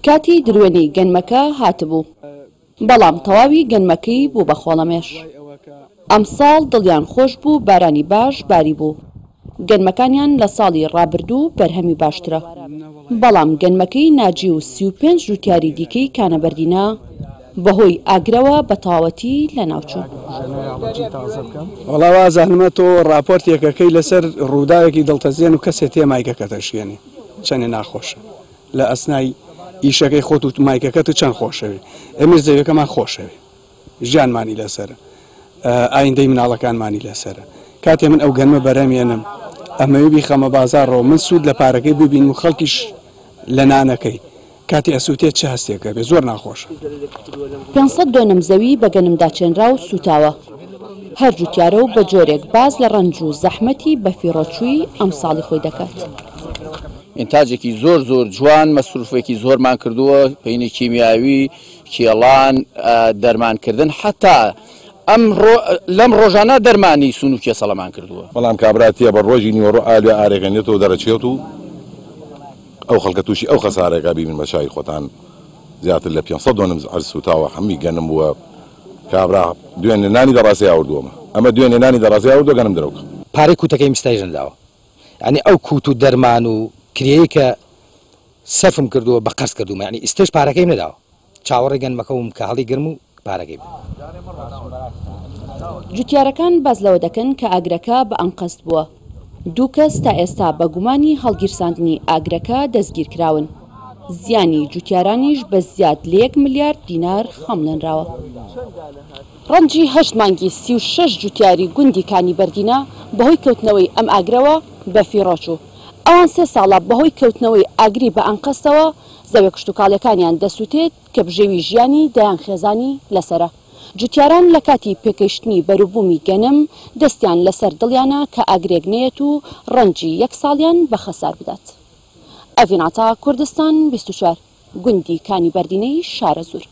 کاتی درێنەی گەنمەکە هاتبوو، بەڵام تەواوی گەنمەکەی بوو بە خۆڵەمێش. ئەمساڵ دڵیان خۆش بوو، بارانی باش باری بوو. گەنمەکانیان لە ساڵی ڕابردوو بەرهەمی باشترە، بەڵام گەنمەکەی ناجی و 35 جوتیاری دیکەی کانەبەردینە بەهۆی ئاگرەوە بە تەواوەتی لە ناوچوو. وەڵاوا زانمە تۆ راپۆرتێکەکەی لەسەر ڕووداوێکی دڵتەزیێن و کەسێ تێ مایکەکەتە شوێنێ چەندێ ناخۆشە لە ئەسنای ئیشەکەی خۆت و مایکەکەت و چەند خۆشەوێ. ئێمە زەویەکەمان خۆشەوێ، ژیانمانی لەسەرە، ئایندەی مناڵەکانمانی لەسەرە. کاتێ من ئەو گەنمە بەرەمێنم ئەمەوێ بیخەمە بازاڕەوە، من سوود لە پارەکەی ببین و خەڵکیش لە نانەکەی کاتی ئەسووتێت چه هەستێکە بێ زۆر ناخۆشە. 500 دۆنم زەوی بە گەنمداچێنرا و سوتاوە، هەر جوتیارە و بە جۆرێک باز لە ڕەنج و زەحمەتی بەفیڕۆچووی ئەم ساڵی خۆی دەکات. ئینتاجێکی زۆر جوان مەسروفێکی زۆرمان کردووە، پەینی کیمیاوی، کێڵان، دەرمانکردن، حتا لەم ڕۆژانە دەرمانی سون و کێسەڵەمان کردووە. بەڵام کابراتیە بە ڕۆژی نیوەڕۆ ئالوێ ئارێگەنێتەوە دەرەچێت و ئەو خەڵکە تووشی ئەو خەسارێکا ببین بە چای خۆتان زیاتر لە 500 دۆنم سوتاوە هەمووی گەنم بووە. کابرا دوێنێ نانی دەڕاستی ئاوردووەمە، ئەمە دوێنێ نانی دەڕاستی ئاوردووە گەنم درەوکە. پارەی کووتەکەی مستایژ نەداوە، یعنی ئەو کووت و دەرمان و کرێی کە سەفم کردووە بە قەرز کردومە، یعنی ئستێش پارەکەیم نەداوە. چاوەڕێ گەنمەکەم کە هەڵی گرم و پارەکەی بوو. جوتیارەکان باز لەوە دەکەن کە ئاگرەکە بە ئەنقەست بووە. 2 کەس تا ئێستا بە گومانی هەڵگیرساندنی ئاگرەکە دەستگیر کراون. زیانی جوتیارانیش بە زیاد لە 1 ملیار دینار خەمڵێنراوە. ڕەنجی 8 مانگی 36 جوتیاری گوندی کانی بەردینە بەهۆی کەوتنەوەی ئەم ئاگرەوە بە فیڕۆچوو. ئەوان 3 ساڵە بەهۆی کەوتنەوەی ئاگری بە ئەنقەستەوە زەوێ کشتتوکاڵەکانیان دەسووتێت کە بژێوی ژیانی دەیان خێزانی لەسرە. جوتیاران لە کاتی پێکەشتنی بەروبوومی گەنم دەستیان لەسەر دڵیانە کە ئاگرێک نەیەت و ڕەنجی 1 ساڵیان بە خەسار بدات. ئەڤیناتا کوردستان 24 گوندی کانی بەردینەی شارە زور.